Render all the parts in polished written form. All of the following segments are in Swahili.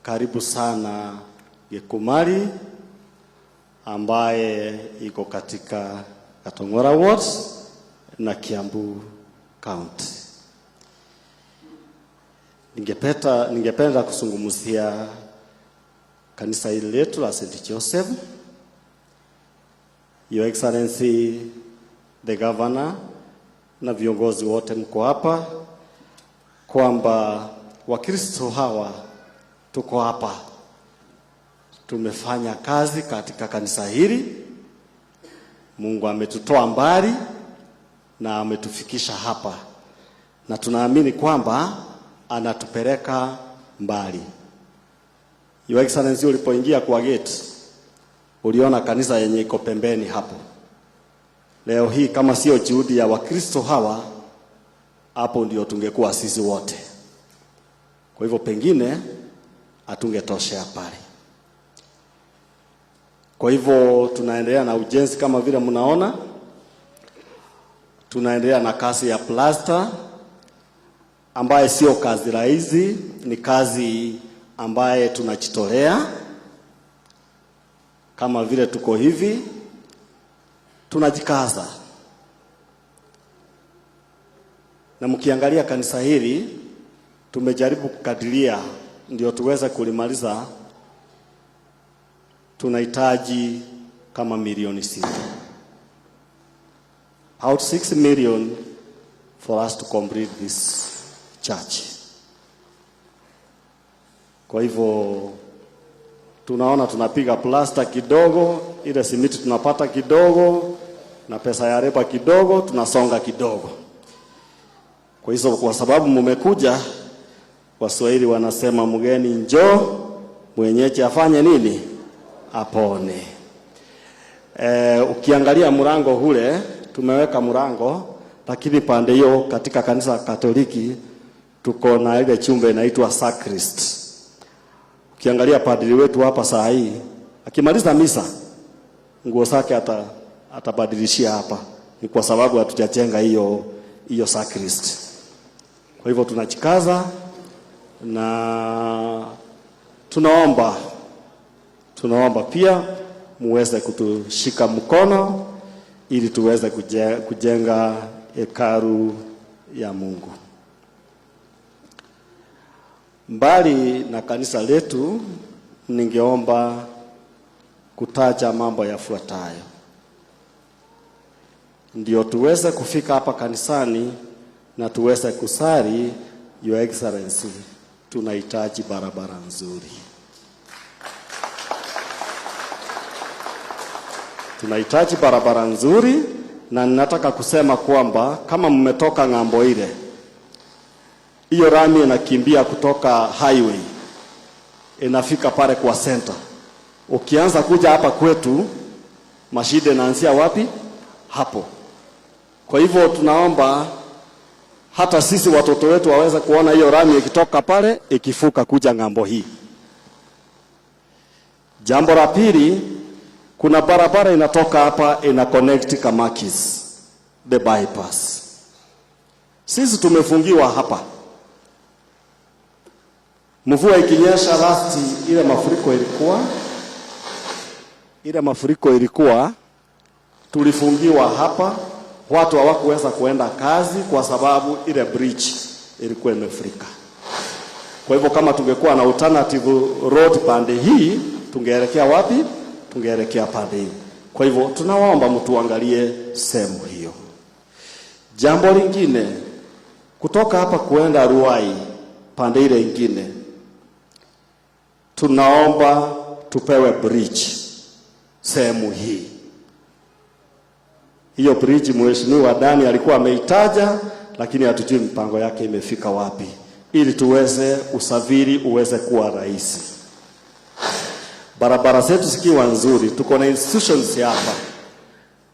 karibu sana Gekumari ambaye iko katika Katongora Ward na Kiambu County. Ningependa kuzungumzia kanisa hili letu la St. Joseph. Your Excellency the Governor na viongozi wote mko hapa, kwamba Wakristo hawa tuko hapa, tumefanya kazi katika kanisa hili. Mungu ametutoa mbali na ametufikisha hapa, na tunaamini kwamba anatupeleka mbali. Your Excellency, ulipoingia kwa gate uliona kanisa yenye iko pembeni hapo. Leo hii kama sio juhudi ya Wakristo hawa, hapo ndio tungekuwa sisi wote. Kwa hivyo pengine hatungetoshea pale. Kwa hivyo tunaendelea na ujenzi kama vile mnaona. Tunaendelea na kazi ya plaster ambaye sio kazi rahisi, ni kazi ambaye tunajitolea. Kama vile tuko hivi, tunajikaza. Na mkiangalia kanisa hili tumejaribu kukadiria ndio tuweze kulimaliza, tunahitaji kama milioni 6. Out 6 million for us to complete this church. Kwa hivyo tunaona tunapiga plaster kidogo, ile simiti tunapata kidogo, na pesa ya reba kidogo, tunasonga kidogo. Kwa sababu mmekuja, Waswahili wanasema mgeni njoo, mwenyeji afanye nini? Apone. Ukiangalia mlango ule, tumeweka mlango, lakini pande hiyo katika kanisa Katoliki tuko na ile chumba inaitwa sacrist. Ukiangalia padri wetu hapa saa hii, akimaliza misa, nguo zake atabadilishia hapa. Ni kwa sababu hatujajenga hiyo sacrist. Kwa hivyo tunajikaza na tunaomba pia muweze kutushika mkono ili tuweze kujenga hekalu ya Mungu. Mbali na kanisa letu, ningeomba kutaja mambo yafuatayo ndio tuweze kufika hapa kanisani na tuweze kusali. Your Excellency, tunahitaji barabara nzuri. Tunahitaji barabara nzuri, na ninataka kusema kwamba kama mmetoka ng'ambo ile, hiyo rami inakimbia kutoka highway inafika pale kwa center. Ukianza kuja hapa kwetu, mashide inaanzia wapi? Hapo. Kwa hivyo tunaomba hata sisi watoto wetu waweze kuona hiyo rami ikitoka pale ikifuka kuja ng'ambo hii. Jambo la pili, kuna barabara inatoka hapa ina connect Kamakis, the bypass. Sisi tumefungiwa hapa. Mvua ikinyesha last, ile mafuriko ilikuwa tulifungiwa hapa. Watu hawakuweza kuenda kazi kwa sababu ile bridge ilikuwa imefurika. Kwa hivyo kama tungekuwa na alternative road pande hii, tungeelekea wapi? Tungeelekea pande hii. Kwa hivyo tunawaomba mtuangalie sehemu hiyo. Jambo lingine, kutoka hapa kuenda Ruai pande ile nyingine, tunaomba tupewe bridge sehemu hii. Hiyo bridge mheshimiwa Dani alikuwa ameitaja, lakini hatujui mpango yake imefika wapi, ili tuweze usafiri uweze kuwa rahisi. Barabara zetu zikiwa nzuri, tuko na institutions hapa.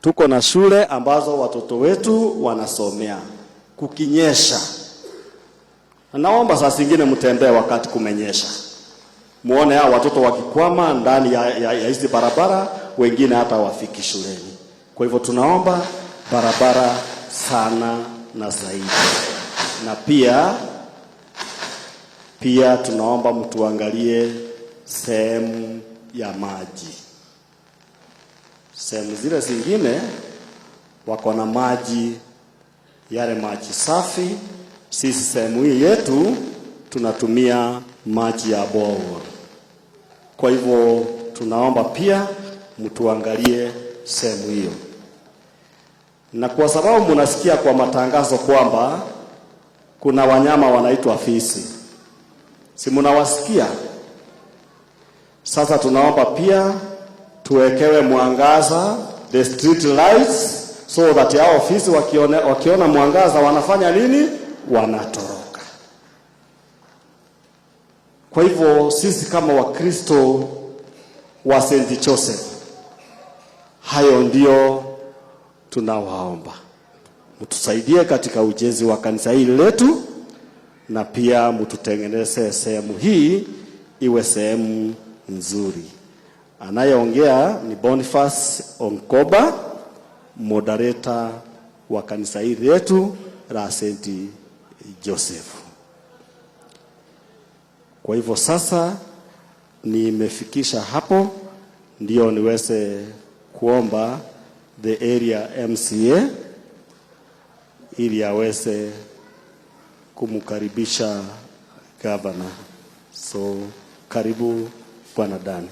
Tuko na shule ambazo watoto wetu wanasomea. Kukinyesha, naomba saa zingine mtembee wakati kumenyesha, muone hao watoto wakikwama ndani ya hizi barabara, wengine hata wafiki shuleni. Kwa hivyo tunaomba barabara sana na zaidi. Na pia Pia tunaomba mtuangalie sehemu ya maji. Sehemu zile zingine wako na maji, yale maji safi. Sisi sehemu hii yetu tunatumia maji ya borehole. Kwa hivyo tunaomba pia mtuangalie sehemu hiyo. Na kwa sababu mnasikia kwa matangazo kwamba kuna wanyama wanaitwa fisi, si mnawasikia? Sasa tunaomba pia tuwekewe mwangaza, the street lights, so that hao fisi wakiona mwangaza wanafanya nini? Wanatoroka. Kwa hivyo sisi kama Wakristo wa St. Joseph, hayo ndio tunawaomba. Mtusaidie katika ujenzi wa kanisa hili letu, na pia mtutengeneze sehemu hii iwe sehemu nzuri. Anayeongea ni Boniface Onkoba, moderator wa kanisa hili letu la St. Joseph. Kwa hivyo sasa nimefikisha hapo, ndio niweze kuomba the area MCA ili aweze kumkaribisha governor. So karibu Bwana Dani.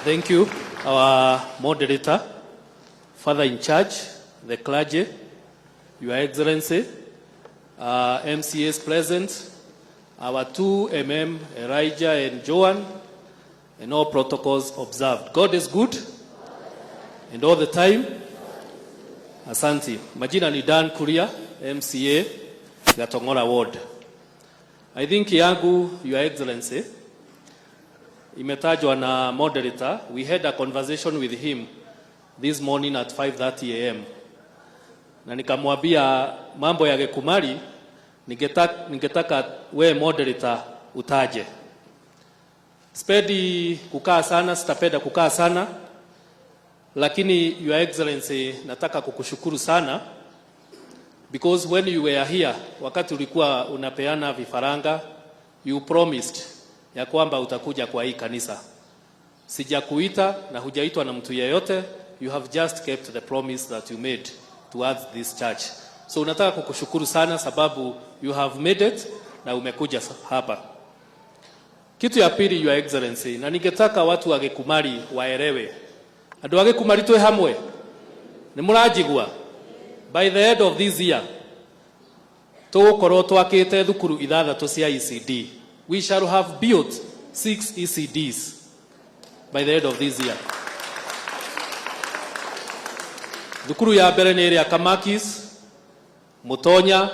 Thank you, our moderator, Father in charge, the clergy, Your Excellency, MCAs present, our two MM, Elijah and Joan, and all protocols observed. God is good, and all the time. Asante. Majina ni Dan Kuria, MCA, Gatongora Ward. I think yangu, Your Excellency, imetajwa na moderator. We had a conversation with him this morning at 5:30 a.m. Na nikamwambia mambo ya Gekumari, ningetaka we moderator utaje. Sipendi kukaa sana, sitapenda kukaa sana, lakini Your Excellency, nataka kukushukuru sana, because when you were here, wakati ulikuwa unapeana vifaranga, you promised ya kwamba utakuja kwa hii kanisa. Sijakuita na hujaitwa na mtu yeyote. You have just kept the promise that you made towards this church. So nataka kukushukuru sana sababu you have made it na umekuja hapa. Kitu ya pili, Your Excellency, na ningetaka watu wa Gekumari waelewe. Andu wa Gekumari twe hamwe. Ni murajigwa. By the end of this year, tugukorwo twakite thukuru 6 cia ECD. We shall have built 6 ECDs by the end of this year. Thukuru ya mbere ni ya Kamakis, Mutonya,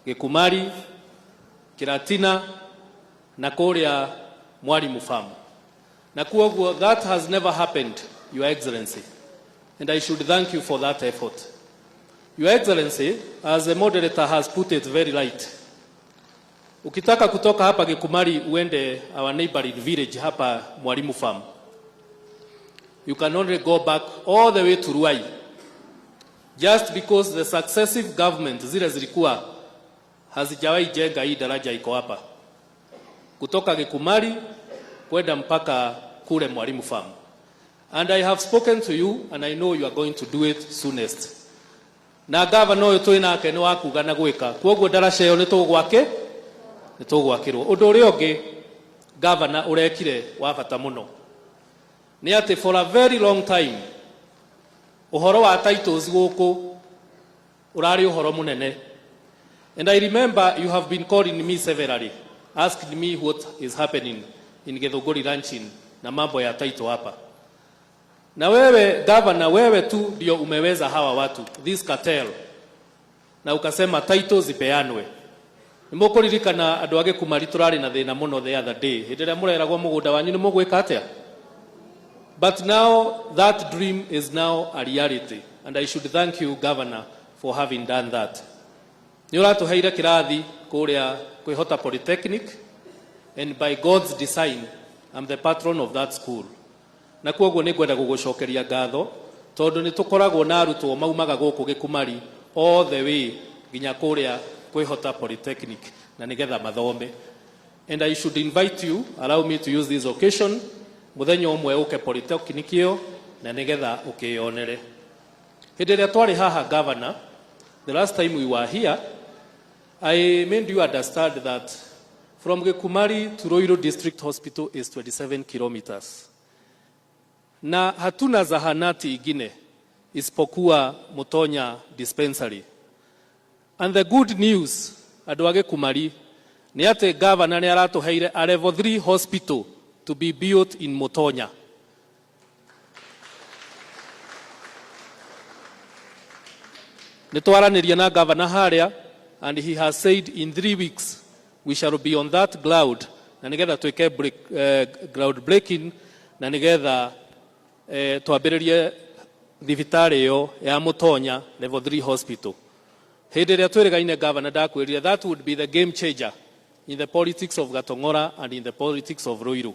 Gekumari, Kiratina na Korea Mwalimu Farm. Na kuogwo, that has never happened, Your Excellency, and I should thank you for that effort. Your Excellency, as the moderator has put it very right, ukitaka kutoka hapa Gekumari uende our neighboring village hapa Mwalimu Farm, you can only go back all the way to Ruai, just because the successive government zile zilikuwa hazijawahi jenga hii daraja iko hapa kutoka Gekumari kwenda mpaka kule Mwalimu Farm. And I have spoken to you, and I know you are going to do it soonest. Na governor uyu twi nake ni wakuga na gwika, kwoguo daraja yo ni tugwake, ni tugwakirwo. Undu uri ungi governor urekire wa bata muno ni ati for a very long time uhoro wa titles guku urari uhoro munene. And I remember you have been calling me severally, asking me what is happening in Githunguri ranching na mambo ya title hapa. Na wewe governor, wewe tu ndio umeweza hawa watu, this cartel, na ukasema titles ipeanwe. Nimukuririkana andu age kumari turari na thina muno the other day, hindira mureragwo mugunda wanyu ni mugwika atia. But now that dream is now a reality, and I should thank you, Governor, for having done that. Ni uratuheire kirathi kuria Kwihota Polytechnic, and by God's design, I'm the patron of that school. Na kwoguo ni ngwenda gugucokeria ngatho tondu ni tukoragwo na arutwo maumaga guku Gekumari all the way nginya kuria kwihota polytechnic na nigetha mathome. And I should invite you, allow me to use this occasion, muthenya umwe uke polytechnic iyo na nigetha ukionere. Hĩndĩ ĩrĩa twarĩ haha governor, the last time we were here, I made you understand that from Gekumari to Ruiru District Hospital is 27 kilometers. Na hatuna zahanati ingine isipokuwa Mutonya dispensary. And the good news, andũ a Gekumari, ni ati governor ni aratuheire a level 3 hospital to be built in Mutonya. Nitwaraniria na governor haria, and he has said in 3 weeks we shall be on that cloud na nigetha twike ground breaking na nigetha twambĩrĩrie thibitari iyo ya Mutonya level 3 hospital. Hĩndĩ ĩrĩa twĩrĩgaine governor ndakwĩrire that would be the game changer in the politics of Gatong'ora and in the politics of Ruiru.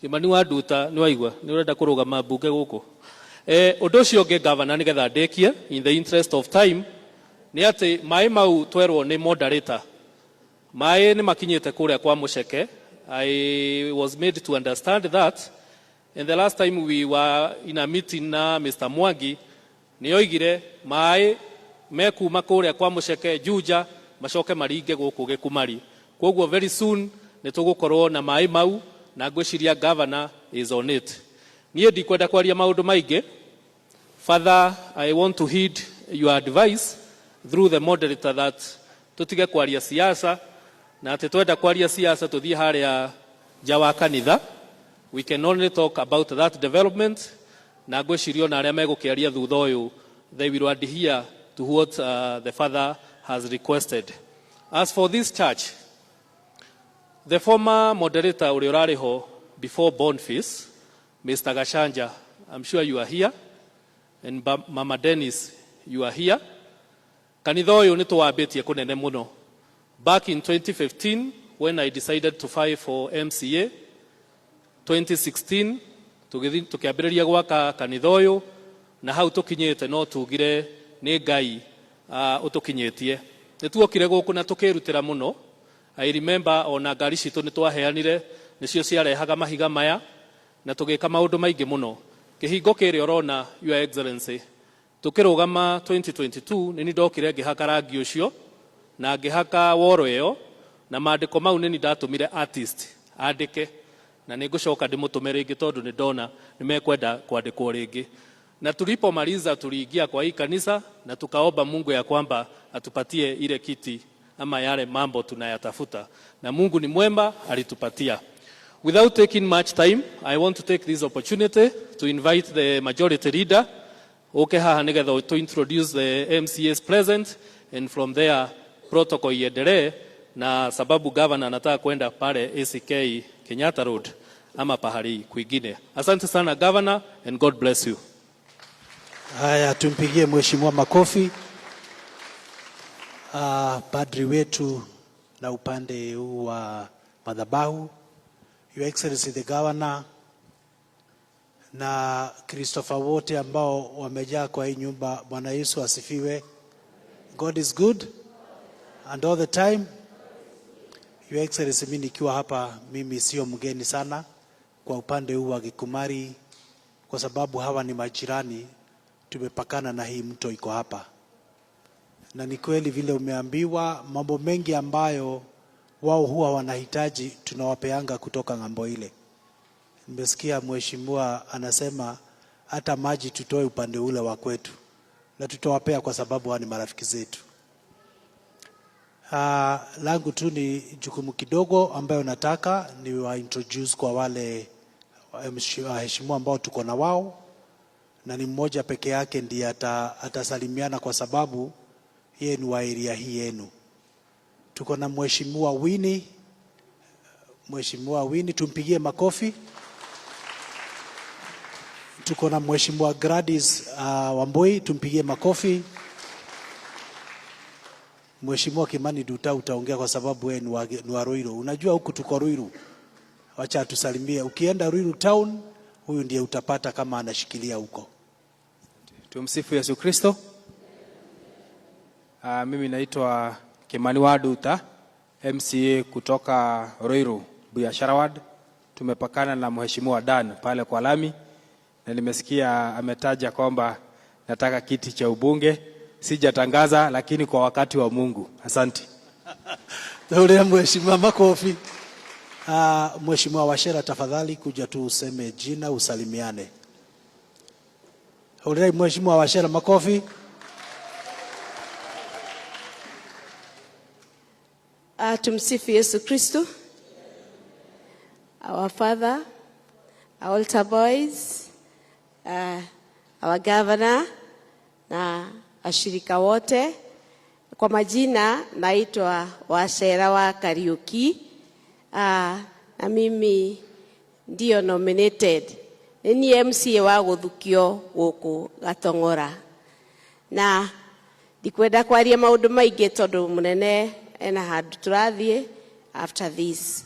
Kimani wa Nduta nĩ waigua nĩ ũrenda kũrũgama mbunge gũkũ. Ũndũ ũcio ũngĩ governor nĩgetha ndĩkie in the interest of time nĩ atĩ maĩ mau twerwo nĩ moderator. Maĩ nĩ makinyĩte kũrĩa kwa Muceke. I was made to understand that, and the last time we were in a meeting na Mr. Mwangi nĩ oigire maĩ mekuma kũrĩa kwa Muceke Juja macoke maringe gũkũ Gekumari. Koguo very soon nĩ tũgũkorwo na maĩ mau na ngwĩciria governor is on it. Niĩ ndikwenda kwaria maũndũ maingĩ. Father, I want to heed your advice through the moderator that tutige kwaria siasa na ati twenda kwaria siasa tuthie haria nja wa kanitha. We can only talk about that development na ngwĩciria na aria megũkĩaria thutha ũyũ they will adhere to what the father has requested. As for this church, the former moderator ũrĩa ũrarĩ ho before Boniface, Mr. Gashanja, I'm sure you are here, and Mama Dennis, you are here. Kanitha ũyũ nĩ tũwambĩtie kũnene mũno. Back in 2015, when I decided to file for MCA, 2016, tukĩambĩrĩria gwaka kanitha ũyũ, na hau tũkinyĩte no tugire nĩ Ngai ũtũkinyĩtie. Nĩ tuokire gũkũ na tũkĩrutĩra mũno. I remember ona ngari citũ nĩ twaheanire, nĩcio ciarehaga mahiga maya, na tũgĩka maũndũ maingĩ mũno. Kĩhingo kĩrĩa ũrona, Your Excellency, tukirugama 2022 nini ndokire ngĩhaka rangi ũcio na ngĩhaka woro ĩyo na maandĩko mau nini ndatumire artist andĩke na nĩngũcoka ndĩmũtũme rĩngĩ tondũ nĩ ndona nĩmekwenda kwandĩkwo rĩngĩ. Na tulipomaliza tuliingia kwa hii kanisa na tukaomba Mungu ya kwamba atupatie ile kiti ama yale mambo tunayatafuta, na Mungu ni mwema, alitupatia. Without taking much time, I want to take this opportunity to invite the majority leader haha nigetha to introduce the MCAs present, and from there protocol iendelee, na sababu governor anataka kwenda pale ACK Kenyatta Road ama pahali kwingine. Asante sana governor, and God bless you. Haya, tumpigie mheshimiwa makofi. Padri wetu na upande huu wa madhabahu, Your Excellency the Governor, na Christopher wote ambao wamejaa kwa hii nyumba. Bwana Yesu asifiwe. God is good and all the time. Your Excellency, mimi nikiwa hapa, mimi sio mgeni sana kwa upande huu wa Gekumari, kwa sababu hawa ni majirani, tumepakana na hii mto iko hapa. Na ni kweli vile umeambiwa, mambo mengi ambayo wao huwa wanahitaji tunawapeanga kutoka ng'ambo ile. Nimesikia mheshimiwa anasema hata maji tutoe upande ule wa kwetu, na tutawapea kwa sababu wao ni marafiki zetu. Langu tu ni jukumu kidogo ambayo nataka ni wa introduce kwa wale waheshimiwa ambao tuko na wao, na ni mmoja peke yake ndiye atasalimiana kwa sababu yeye ni wa area hii yenu. Tuko na mheshimiwa Winnie. Mheshimiwa Winnie, tumpigie makofi. Tuko na mheshimiwa Gladys Wambui, tumpigie makofi. Mheshimiwa Kimani Duta utaongea kwa sababu wewe ni wa Ruiru. Unajua huku tuko Ruiru. Wacha tusalimie. Ukienda Ruiru town, huyu ndiye utapata kama anashikilia huko. Tumsifu Yesu Kristo. Mimi naitwa Kimani Waduta, MCA kutoka Ruiru, Biashara Ward. Tumepakana na Mheshimiwa Dan pale kwa lami, na nimesikia ametaja kwamba nataka kiti cha ubunge. Sijatangaza, lakini kwa wakati wa Mungu. Asante. Ndio Mheshimiwa, makofi. Mheshimiwa Wachera, tafadhali kuja tu useme jina, usalimiane. Ndio Mheshimiwa Wachera, makofi. Tumsifu Yesu Kristo. Our Father, our altar boys, our governor na ashirika wote. Kwa majina naitwa Wachera wa Kariuki. Na mimi ndio nominated. Ni MCA wa Guthukio guku Gatongora. Na ndikwenda kwaria maundu maingi tondu munene ena handu turathie after this.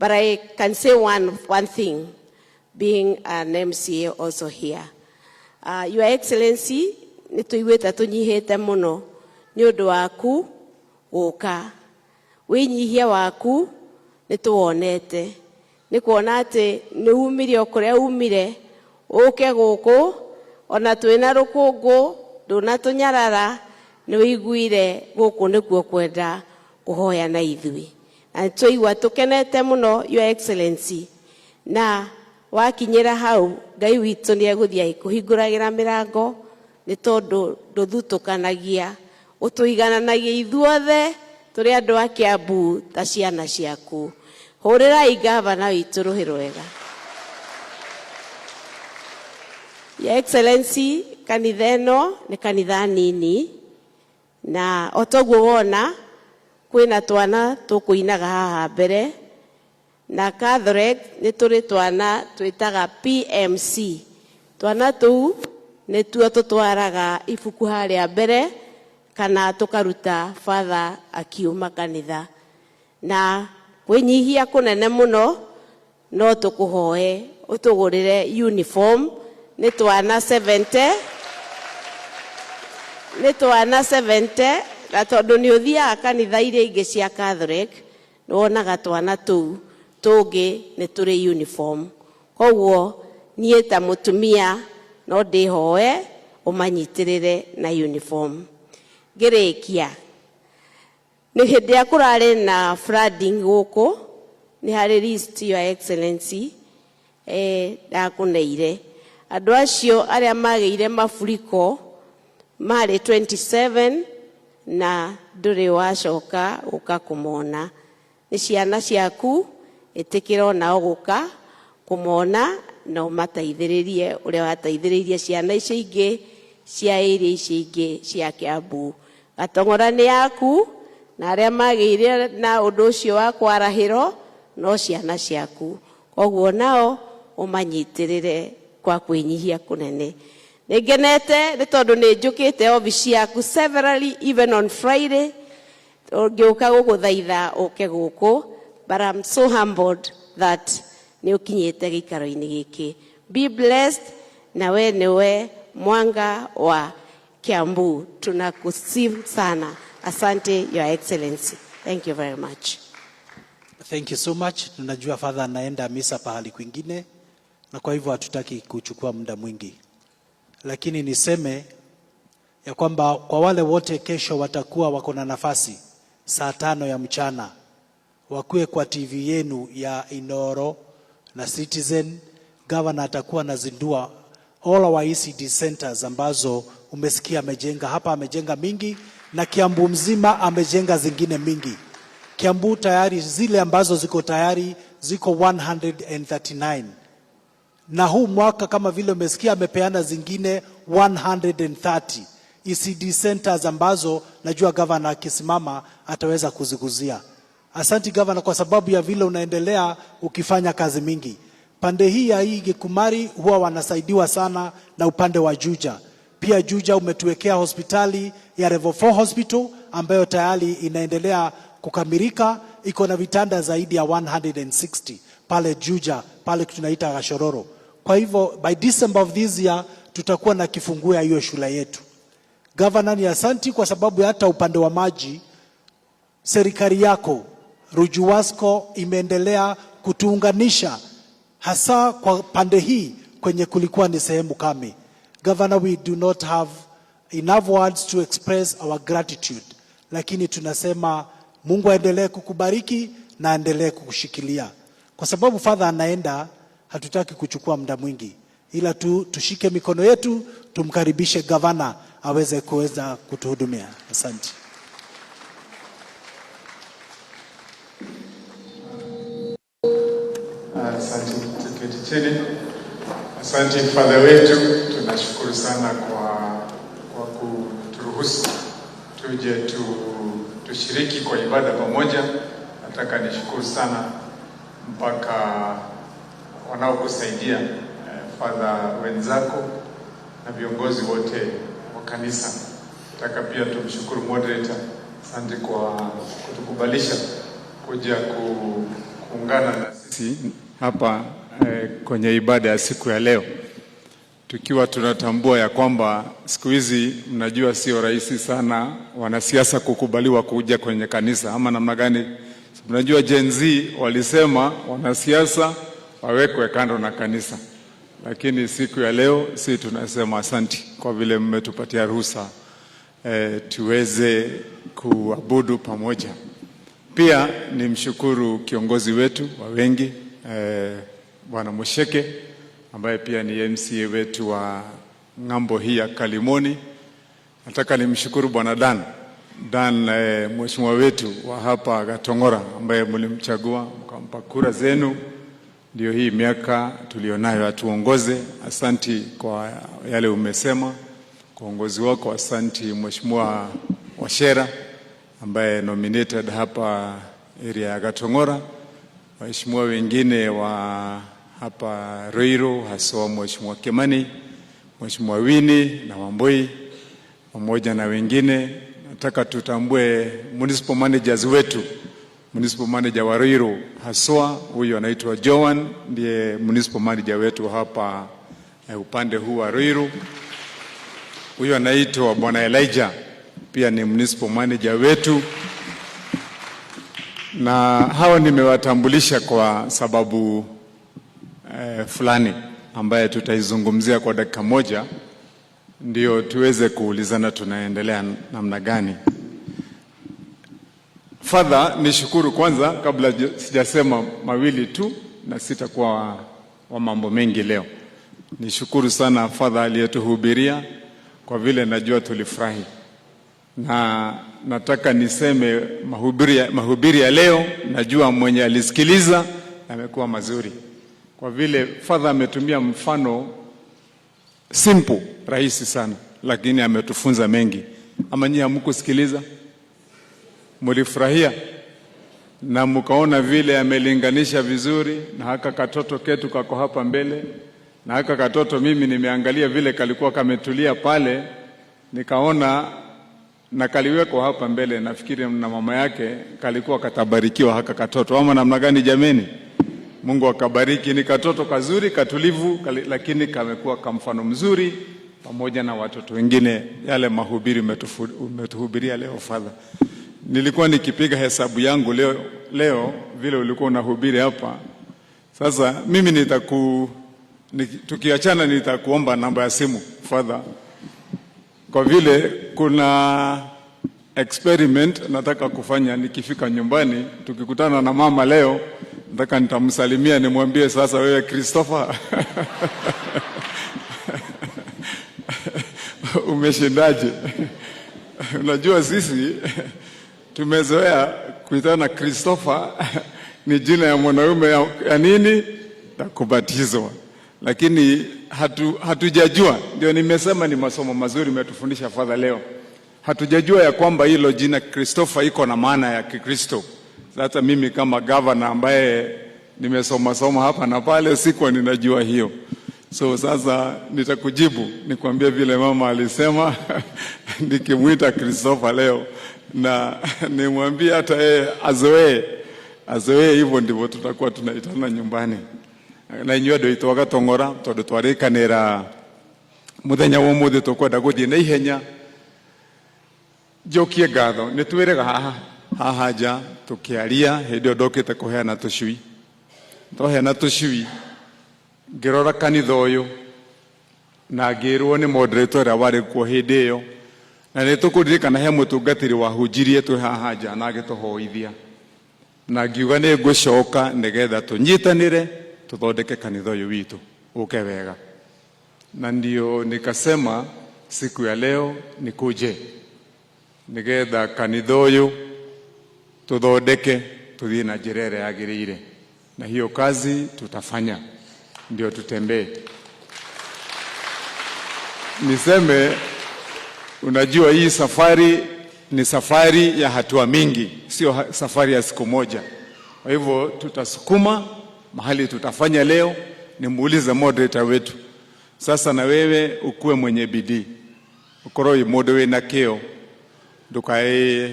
But I can say one thing, being an MCA also here. Your Excellency, nituiguite tunyihite muno ni undu waku guka. Winyihia waku nituwonete. Ni kuona ati ni umire okuria umire uke guku ona twina rukungu ndunatunyarara ni wiguire guku nikuo kwenda kuhoya na ithui. Na tuigwa tukenete muno, Your Excellency. Na wakinyira hau Ngai witu ni eguthia kuhinguragira mirango ni tondu nduthutukanagia utuigananagia ithuothe turi andu a Kiambu ta ciana ciaku. Hurirai gavana witu ruhiro wega. Your Excellency, kanitha ino ni kanitha nini, na otoguo wona kwina twana tukuinaga haha mbere, na Catholic ni turi twana twitaga PMC. Twana tu ni tuo tutwaraga ibuku haria mbere kana tukaruta father akiuma kanitha. Na kwinyihia kunene muno no tukuhoe utugurire uniform. Ni twana 70 na tondu ni uthia kanitha iria ingi cia Catholic wonaga twana tu tungi ni turi uniform. Koguo nie ta mutumia no ndihoe umanyitirire na uniform. Ngirikia ni hindi ya kurare na flooding guku ni hari list, Your Excellency, ndakuneire andu acio aria mageire mafuriko mari 27 na nduri wacoka uka kumona. Ni ciana ciaku itikira nao guka kumona na umateithiririe uria wateithiririe ciana icio ingi cia area icio ingi cia Kiambu. Gatongora ni yaku na aria mageire na undu ucio wa kwarahiro no ciana ciaku. Koguo nao umanyitirire kwa kwinyihia kunene. Nigenete ni tondu ni njukite office yaku severally, even on Friday ngiuka guguthaitha uke guku, but I'm so humbled that ni ukinyite gikaro-ini giki. Be blessed, na we niwe mwanga wa Kiambu. Tunakusifu sana. Asante, Your Excellency. Thank you very much. Thank you so much. Tunajua father anaenda misa pahali kwingine, na kwa hivyo hatutaki kuchukua muda mwingi. Lakini niseme ya kwamba kwa wale wote kesho watakuwa wako na nafasi saa 5 ya mchana, wakue kwa TV yenu ya Inoro na Citizen. Governor atakuwa anazindua all our ECD centers ambazo umesikia amejenga hapa. Amejenga mingi na Kiambu mzima amejenga zingine mingi. Kiambu tayari zile ambazo ziko tayari ziko 139. Na huu mwaka kama vile umesikia amepeana zingine 130 ECD centers ambazo najua governor akisimama ataweza kuziguzia. Asante governor kwa sababu ya vile unaendelea ukifanya kazi mingi. Pande hii ya hii Gikumari huwa wanasaidiwa sana na upande wa Juja. Pia Juja umetuwekea hospitali ya Level 4 Hospital ambayo tayari inaendelea kukamilika, iko na vitanda zaidi ya 160 pale Juja, pale tunaita Gashororo. Kwa hivyo by December of this year tutakuwa na kifunguo ya hiyo shule yetu. Governor, ni asanti kwa sababu hata upande wa maji serikali yako Rujuwasko imeendelea kutuunganisha hasa kwa pande hii kwenye kulikuwa ni sehemu kame. Governor, we do not have enough words to express our gratitude, lakini tunasema Mungu aendelee kukubariki na aendelee kukushikilia. Kwa sababu Father anaenda, hatutaki kuchukua muda mwingi, ila tushike mikono yetu tumkaribishe Governor aweze kutuhudumia. Asante. Asante tuketi chini. Asante Father wetu, tunashukuru sana kwa kuturuhusu tuje tushiriki kwa ibada pamoja. Nataka nishukuru sana mpaka wanaokusaidia Father wenzako na viongozi wote wa kanisa. Nataka pia tumshukuru moderator, asante kwa kutukubalisha kuja kuungana na sisi hapa kwenye ibada ya siku ya leo, tukiwa tunatambua ya kwamba siku hizi mnajua sio rahisi sana wanasiasa kukubaliwa kuja kwenye kanisa, ama namna gani? Mnajua Gen Z walisema wanasiasa wawekwe kando na kanisa, lakini siku ya leo sisi tunasema asanti kwa vile mmetupatia ruhusa tuweze kuabudu pamoja. Pia nimshukuru kiongozi wetu wa wengi Bwana Musheke, ambaye pia ni MCA wetu wa ngambo hii ya Kalimoni. Nataka nimshukuru Bwana Dan mheshimiwa wetu wa hapa Gatongora, ambaye mlimchagua mkampa kura zenu, ndio hii miaka tulionayo atuongoze. Asanti kwa yale umesema kwa uongozi wako. Asanti mheshimiwa Washera ambaye nominated hapa area ya Gatongora, waheshimiwa wengine wa hapa Ruiru, hasa mheshimiwa Kimani, mheshimiwa Wini na Wamboi pamoja na wengine. Nataka tutambue municipal managers wetu. Municipal manager wa Ruiru haswa huyu anaitwa Joan, ndiye municipal manager wetu hapa upande huu wa Ruiru. Huyu anaitwa Bwana Elijah, pia ni municipal manager wetu. Na hawa nimewatambulisha kwa sababu fulani ambaye tutaizungumzia kwa dakika moja, ndio tuweze kuulizana tunaendelea namna gani. Father, nishukuru kwanza kabla sijasema mawili tu, na sitakuwa wa mambo mengi leo. Nishukuru sana Father aliyetuhubiria, kwa vile najua tulifurahi. Na nataka niseme mahubiri ya leo, najua mwenye alisikiliza amekuwa mazuri, kwa vile Father ametumia mfano simple, rahisi sana, lakini ametufunza mengi. Ama nyinyi hamkusikiliza? Mulifurahia na mkaona vile amelinganisha vizuri na haka katoto ketu kako hapa mbele. Na haka katoto mimi nimeangalia vile kalikuwa kametulia pale, nikaona na kaliweko hapa mbele, nafikiri na mama yake kalikuwa katabarikiwa haka katoto. Ama namna gani jameni? Mungu akabariki. Ni katoto kazuri, katulivu, lakini kamekuwa kamfano mzuri pamoja na watoto wengine. Yale mahubiri umetuhubiria leo Father, nilikuwa nikipiga hesabu yangu leo vile ulikuwa unahubiri hapa. Sasa mimi tukiachana nitakuomba namba ya simu Father, kwa vile kuna experiment nataka kufanya. Nikifika nyumbani tukikutana na mama leo, nataka nitamsalimia nimwambie, sasa wewe Christopher umeshindaje? Unajua sisi tumezoea kuitana Christopher ni jina ya mwanaume ya nini? Ya kubatizwa. Lakini hatujajua, ndio nimesema ni masomo mazuri umetufundisha Father leo. Hatujajua ya kwamba hilo jina Christopher iko na maana ya Kikristo. Sasa mimi kama governor ambaye nimesoma hapa na pale, sikuwa ninajua hiyo. So sasa nitakujibu nikwambie vile mama alisema nikimuita Christopher leo, na nimwambie hata yeye azoee hivyo, ndivyo tutakuwa tunaitana nyumbani. Na inyuĩ andũ aitũ Gatongora tondũ twarikanĩra muthenya wa ũmũthĩ tũkwenda gũthiĩ na ihenya, jokie ngatho nĩ twĩrĩga haha nja tũkĩaria hĩndĩ ĩyo ndokĩte kũheana tũcui. Twaheana tũcui ngĩrora kanitha ũyũ na ngĩrwo nĩ moderator ũrĩa warĩ kuo hĩndĩ ĩyo, na nĩ tũkũririkana he mũtungatĩri wahunjirie twĩ haha nja na agĩtũhoithia, na ngiuga nĩ ngũcoka nĩgetha tũnyitanĩre tũthondeke kanitha ũyũ witũ ũke wega. Na ndio nikasema siku ya leo nikuje nigetha kanitha ũyũ tuthondeke tuthiĩ na njĩra ĩrĩa yagĩrĩire, na hiyo kazi tutafanya ndio tutembee. Niseme, unajua hii safari ni safari ya hatua mingi, sio safari ya siku moja. Kwa hivyo tutasukuma mahali tutafanya leo. Nimuulize moderator wetu, sasa na wewe ukuwe mwenye bidii, ukoroi mũndũ wĩna kĩo, ndukae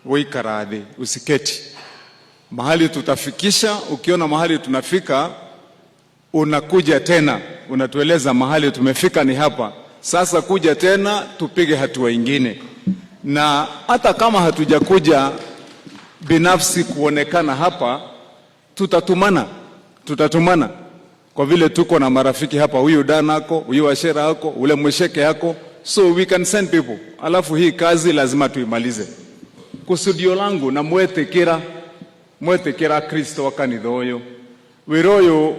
wĩikara thĩ, usiketi. Mahali tutafikisha, ukiona mahali tunafika unakuja tena unatueleza mahali tumefika ni hapa, sasa kuja tena tupige hatua ingine. Na hata kama hatujakuja binafsi kuonekana hapa, tutatumana kwa vile tuko na marafiki hapa, huyu dana hako, huyu Washera hako, ule Mwesheke hako, so we can send people. Alafu hii kazi lazima tuimalize. Kusudio langu na mwetekera Kristo wa kanitha ũyũ wĩra ũyũ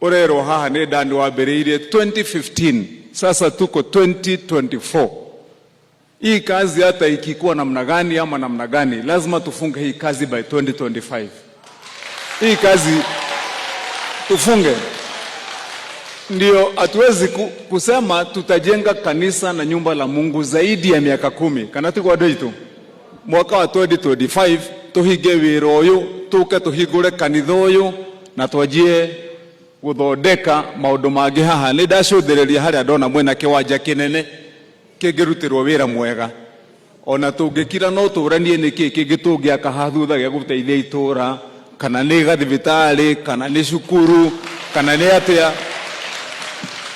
ũrerwo haha nĩ ndani wambĩrĩirie 2015, sasa tuko 2024. Hii kazi hata ikikuwa namna gani ama namna gani, lazima tufunge hii kazi by 2025. Hii kazi tufunge. Ndio hatuwezi kusema tutajenga kanisa na nyumba la Mungu zaidi ya miaka 10. Kanati kwa doito mwaka wa 2025 tuhige wĩra ũyũ, tuke tuhigure kanitha ũyũ na twajie guthondeka maũndũ mangĩ haha. Nĩ ndacũthĩrĩria harĩa ndona mwena kĩwanja kĩnene kĩngĩrutirwo wĩra mwega. Ona tũngĩkira no tũranie nĩkĩ kĩngĩ tũngĩaka haha thutha gĩa gũteithia itũra, kana nĩ gathibitarĩ, kana nĩ cukuru, kana nĩ atĩa.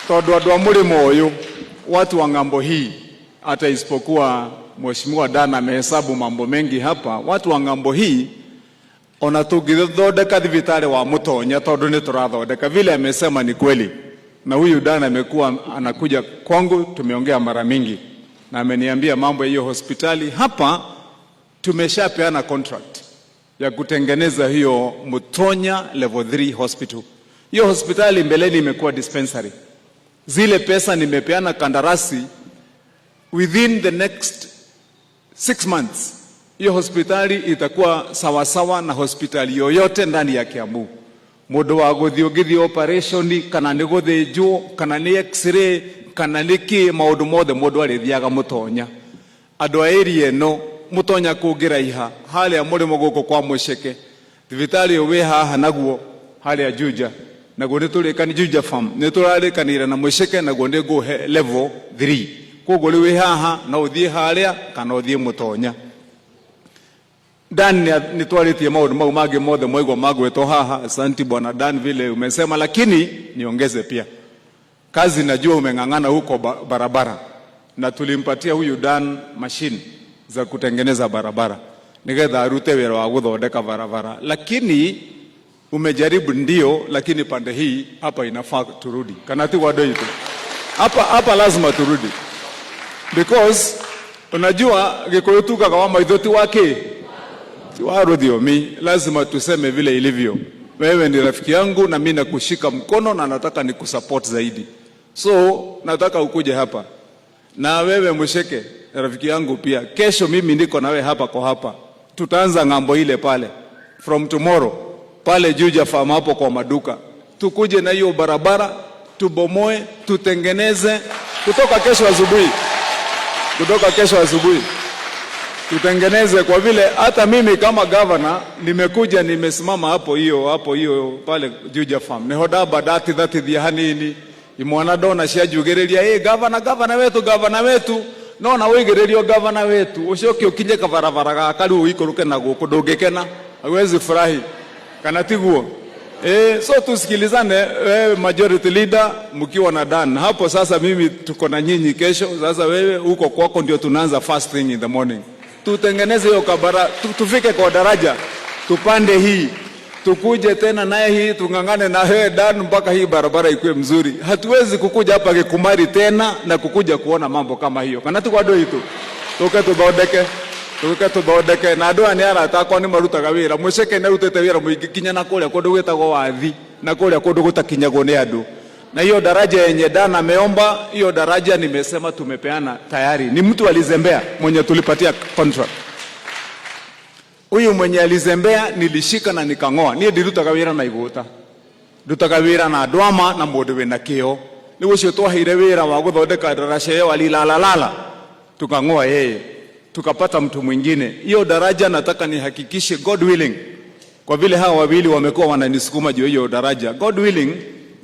Tondũ andũ a mũrĩmo ũyũ, watu wa ng'ambo hii, hata isipokuwa Mheshimiwa Dana amehesabu mambo mengi hapa, watu wa ng'ambo hii ona tungithondeka thibitarĩ wa Mutonya tondũ nĩ tũrathondeka vile amesema ni kweli. Na huyu Dana amekuwa anakuja kwangu, tumeongea mara mingi na ameniambia mambo ya hiyo hospitali. Hapa tumeshapeana contract ya kutengeneza hiyo Mutonya level 3 hospital. Hiyo hospitali mbeleni imekuwa dispensary. Zile pesa nimepeana kandarasi, within the next 6 months hiyo hospitali itakuwa sawasawa na hospitali yoyote ndani ya Kiambu. Mũndũ wa gũthiĩ operation, kana nĩ gũthĩnjwo, kana nĩ x-ray, kana nĩ kĩ, maũndũ mothe mũndũ arĩthiaga Mutonya. Andũ a area ĩno Mutonya kũngĩraiha harĩa mũrĩmo gũkũ kwa Mwesheke, thibitarĩ ũyũ wĩ haha naguo harĩa Juja, naguo nĩ tũrĩkani Juja farm, nĩ tũrarĩkanĩra na Mwesheke, naguo nĩ ngũhe level 3. Koguo rĩu wĩ haha na ũthiĩ harĩa kana ũthiĩ Mutonya. Dan ni tuaritie maũndũ mau mangĩ mothe mwaigua magwetwo haha. Asante Bwana Dan vile umesema, lakini niongeze pia kazi. Najua umeng'ang'ana huko barabara, na tulimpatia huyu Dan machine za kutengeneza barabara nigetha arute wĩra wa gũthondeka barabara, lakini umejaribu ndio, lakini pande hii hapa inafaa turudi. Kana ti wado hiyo hapa lazima turudi, because unajua Gĩkũyũ tugaga wa maithoti wake mi, lazima tuseme vile ilivyo. Wewe ni rafiki yangu na mimi nakushika mkono na nataka nikusupport zaidi. So nataka ukuje hapa. Na wewe Mwesheke, rafiki yangu pia. Kesho mimi niko nawe hapa kwa hapa. Tutaanza ng'ambo ile pale. From tomorrow pale Juja farm hapo kwa maduka. Tukuje na hiyo barabara, tubomoe, tutengeneze kutoka kesho asubuhi. Tutengeneze kwa vile hata mimi kama governor nimekuja nimesimama hapo hiyo pale Juja farm. Nehoda badati dhati dhia hanini imwana dona shiajugereria governor wetu no na wigererio governor wetu ucoke ukinye kabarabara gakari uikoruke na guku ndungikena hawezi furahi kana tiguo. So tusikilizane, wewe majority leader mkiwa na Dan hapo. Sasa mimi tuko na nyinyi kesho. Sasa wewe huko kwako ndio tunaanza first thing in the morning. Tutengeneze hiyo kabara, tufike kwa daraja, tupande hii, tukuje tena naye hii, tungangane na wewe Dan mpaka hii barabara ikuwe mzuri. Hatuwezi kukuja hapa Kikumari tena na kukuja kuona mambo kama hiyo. Kana tu kwado hitu. Tuke tubaodeke na andũ ane aratakwa ni marutaga wĩra. Musheke nĩ arutĩte wĩra mũingĩ kinya na kũrĩa kũndũ gwĩtagwo Wathi, na kũrĩa kũndũ gũtakinyagwo nĩ andũ. Na hiyo daraja yenye Dan ameomba, hiyo daraja nimesema tumepeana tayari. Ni mtu alizembea mwenye tulipatia contract. Huyu mwenye alizembea nilishika na nikang'oa. Niĩ ndirutaga wĩra na igũta. Ndutaga wĩra na andũ ama na mũndũ wĩna kĩo. Nĩ ũcio twaheire wĩra wa gũthondeka daraja ĩyo alilalalala. Tukang'oa yeye. Tukapata mtu mwingine. Hiyo daraja nataka nihakikishe, God willing, kwa vile hawa wawili wamekuwa wananisukuma juu hiyo daraja, God willing,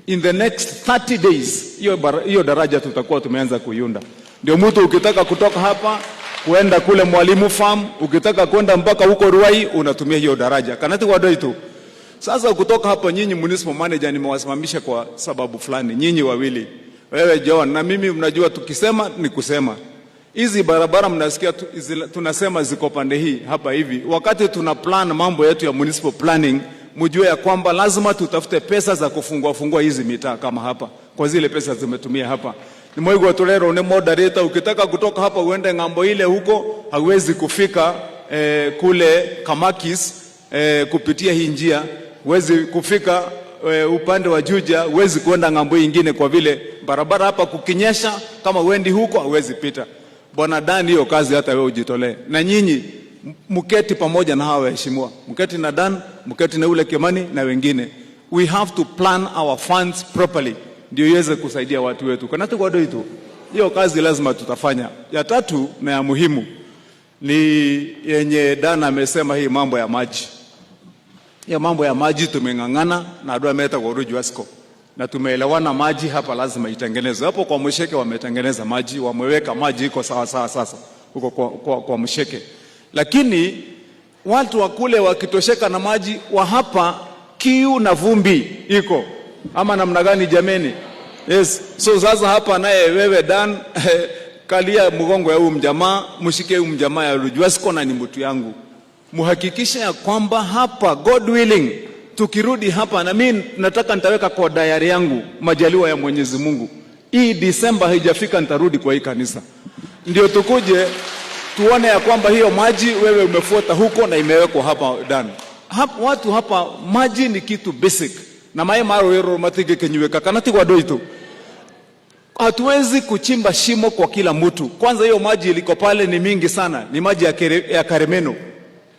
in the next 30 days hiyo daraja tutakuwa tumeanza kuiunda. Ndio mtu ukitaka kutoka hapa kuenda kule Mwalimu Farm, ukitaka kwenda mpaka huko Ruai, unatumia hiyo daraja. Kanati kwa doi tu. Sasa kutoka hapa, nyinyi municipal manager nimewasimamisha kwa sababu fulani. Nyinyi wawili, wewe John na mimi, mnajua tukisema ni kusema. Hizi barabara mnasikia tunasema ziko pande hii hapa hivi. Wakati tuna plan mambo yetu ya municipal planning, mjue ya kwamba lazima tutafute pesa za kufungua hizi mitaa kama hapa. Kwa zile pesa zimetumia hapa. Ni mwego tolero ni moderator, ukitaka kutoka hapa uende ngambo ile huko, hauwezi kufika kule Kamakis kupitia hii njia. Huwezi kufika upande wa Juja, huwezi kuenda ngambo nyingine kwa vile barabara hapa kukinyesha, kama uendi huko hauwezi pita. Bwana Dan, hiyo kazi hata wewe ujitolee. Na nyinyi mketi pamoja na hawa waheshimiwa. Mketi na Dan, mketi na ule Kimani na wengine. We have to plan our funds properly ndio iweze kusaidia watu wetu. Kana tu kwa doi tu. Hiyo kazi lazima tutafanya. Ya tatu na ya muhimu ni yenye Dan amesema, hii mambo ya maji. Ya mambo ya maji tumengangana na Adai ameleta kwa Ruju Asko. Na tumeelewana maji hapa lazima itengenezwe. Hapo kwa Msheke wametengeneza maji, wameweka maji iko sawa sawa sasa huko kwa Msheke. Lakini watu wa kule wakitosheka na maji, wa hapa kiu na vumbi iko. Ama namna gani jameni? Yes. So sasa hapa naye wewe Dan kalia mgongo ya huyu mjamaa, mshike huyu mjamaa ya Ruju Asko na ni mtu yangu. Muhakikisha ya kwamba hapa, God willing, tukirudi hapa, na mimi nataka nitaweka kwa diary yangu majaliwa ya Mwenyezi Mungu, hii Disemba haijafika nitarudi kwa hii kanisa. Ndio tukuje tuone ya kwamba hiyo maji wewe umefuata huko na imewekwa hapa Dan. Hapa watu hapa, maji ni kitu basic. Na mae maro yero matige kenyuweka kanati kwa doi tu. Hatuwezi kuchimba shimo kwa kila mtu. Kwanza hiyo maji iliko pale ni mingi sana. Ni maji ya Karemeno,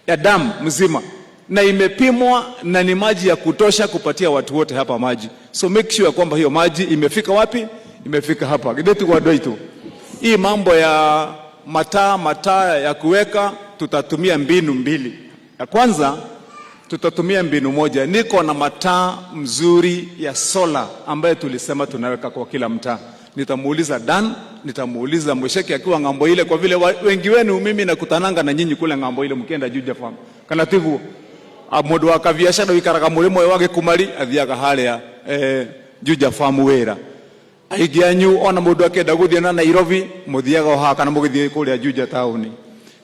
ya damu mzima. Na imepimwa na ni maji ya kutosha kupatia watu wote hapa maji. So make sure kwamba hiyo maji imefika wapi? Imefika hapa. Gideti kwa doi tu. Hii mambo ya mataa ya kuweka, tutatumia mbinu mbili. Ya kwanza tutatumia mbinu moja. Niko na mataa mzuri ya sola ambaye tulisema tunaweka kwa kila mtaa. Nitamuuliza Dan, nitamuuliza Msheke akiwa ngambo ile, kwa vile wengi wenu mimi nakutananga na nyinyi kule ngambo ile mkienda Juja Farm. Kana tivu amodo wakabiashara wikaraga mulimo wage kumari athiaga haria Juja Farm wera. Aigianyu ona mundu akenda guthie na Nairobi muthiaga oha kana mugithie kule Juja town.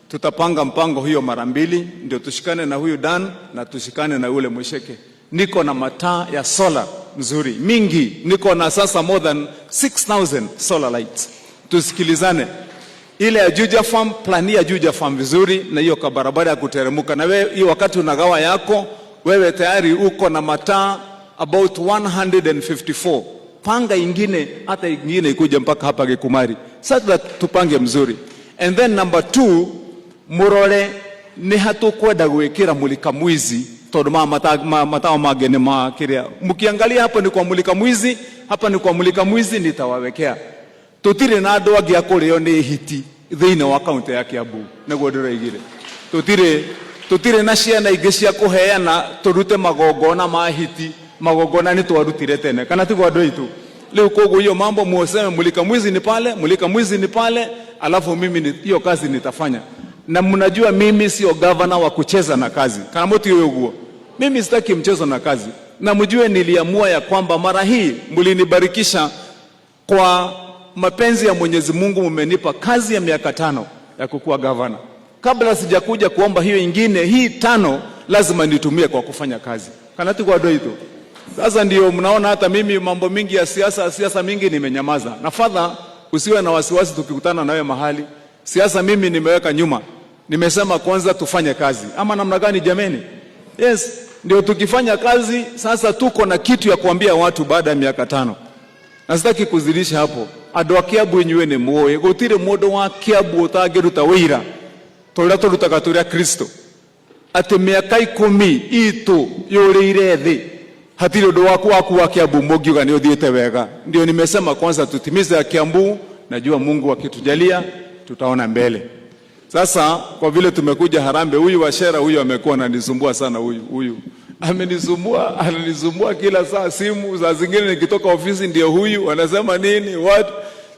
Tutapanga mpango hiyo mara mbili ndio tushikane na huyu Dan na tushikane na ule Msheke. Niko na mataa ya solar mzuri mingi, niko na sasa more than 6,000 solar lights. Tusikilizane. Ile ya Juja Farm, plani ya Juja Farm vizuri, na hiyo kwa barabara ya kuteremuka. Na wewe hiyo wakati unagawa yako, wewe tayari uko na mataa about 154. Panga ingine, hata ingine ikuja mpaka hapa Kikumari. Sasa tupange mzuri. And then number 2, murore ni hatukwenda gwikira mulika mwizi tondu matao magene makiria. Mkiangalia hapo ni kwa mulika mwizi, hapa ni kwa mulika mwizi, nitawawekea. Tutire na andu angi akurio ni hiti thiine wa kaunti ya Kiambu neguo ndiraigire. Tutire na ciana ingi cia kuheana turute magongona ma hiti, magongona ni twarutire tene kana tigo andu aitu. Leo kogo hiyo mambo muoseme mulika mwizi ni pale, alafu mimi hiyo kazi nitafanya. Na mnajua mimi sio governor wa kucheza na kazi. Kana mtu yoyo guo. Mimi sitaki mchezo na kazi. na mjue niliamua ya kwamba mara hii mlinibarikisha kwa mapenzi ya Mwenyezi Mungu, mmenipa kazi ya miaka 5 ya kukuwa gavana. Kabla sijakuja kuomba hiyo ingine, hii 5 lazima nitumie kwa kufanya kazi. Kanati kwa doito. Sasa ndio mnaona hata mimi mambo mingi ya siasa mingi nimenyamaza. Na fadha, usiwe na wasiwasi tukikutana nawe mahali. Siasa mimi nimeweka nyuma. Nimesema kwanza tufanye kazi. Ama namna gani jameni? Yes, ndio tukifanya kazi sasa tuko na kitu ya kuambia watu baada ya miaka 5. Na sitaki kuzidisha hapo. Andũ a Kiambu inyuĩ nĩ mũĩ gũtirĩ mũndũ wa Kiambu ũtangĩruta wĩira tũrĩa tũrutaga tũrĩa Kristo atĩ mĩaka 10 itũ yũrĩire thĩ hatirĩ ũndũ waku wa Kiambu mũngiuga nĩ ũthiĩte wega. Ndio nimesema kwanza tutimize ya Kiambu, najua Mungu akitujalia tutaona mbele. Sasa kwa vile tumekuja Harambee, huyu wa Shera huyu amekuwa ananisumbua sana, huyu ananisumbua kila saa, simu za zingine nikitoka ofisi ndio huyu anasema nini what.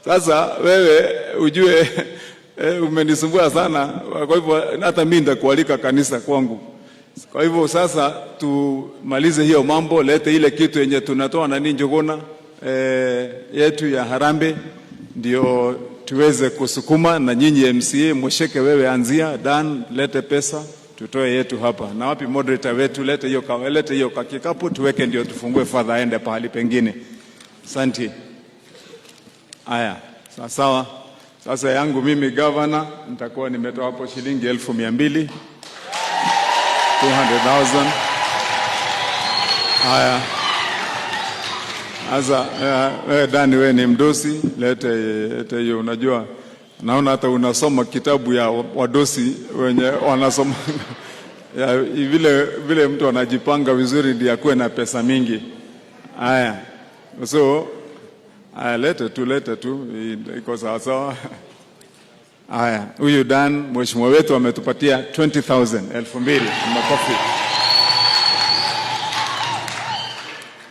Sasa wewe ujue umenisumbua sana, kwa hivyo hata mimi nitakualika kanisa kwangu. Kwa hivyo sasa tumalize hiyo mambo, lete ile kitu yenye tunatoa nani njogona yetu ya Harambee ndio tuweze kusukuma. Na nyinyi MCA Musheke, wewe anzia, Dan lete pesa tutoe yetu hapa. Na wapi moderator wetu, lete hiyo kikapu tuweke ndio tufungue fadha aende pahali pengine. Asante. Haya, sawa. Sasa yangu mimi governor nitakuwa nimetoa hapo shilingi 200,000. 200,000. Haya. Sasa Dani wewe ni mdosi, lete hiyo. Unajua naona hata unasoma kitabu ya wadosi wenye wanasoma ya vile mtu anajipanga vizuri ndio akuwe na pesa mingi. Haya. So lete tu iko sawa. Haya, huyu Dan mheshimiwa wetu ametupatia 20,000, 2,000. Makofi.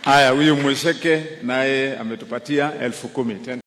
Haya, huyu Musheke naye ametupatia 10,000.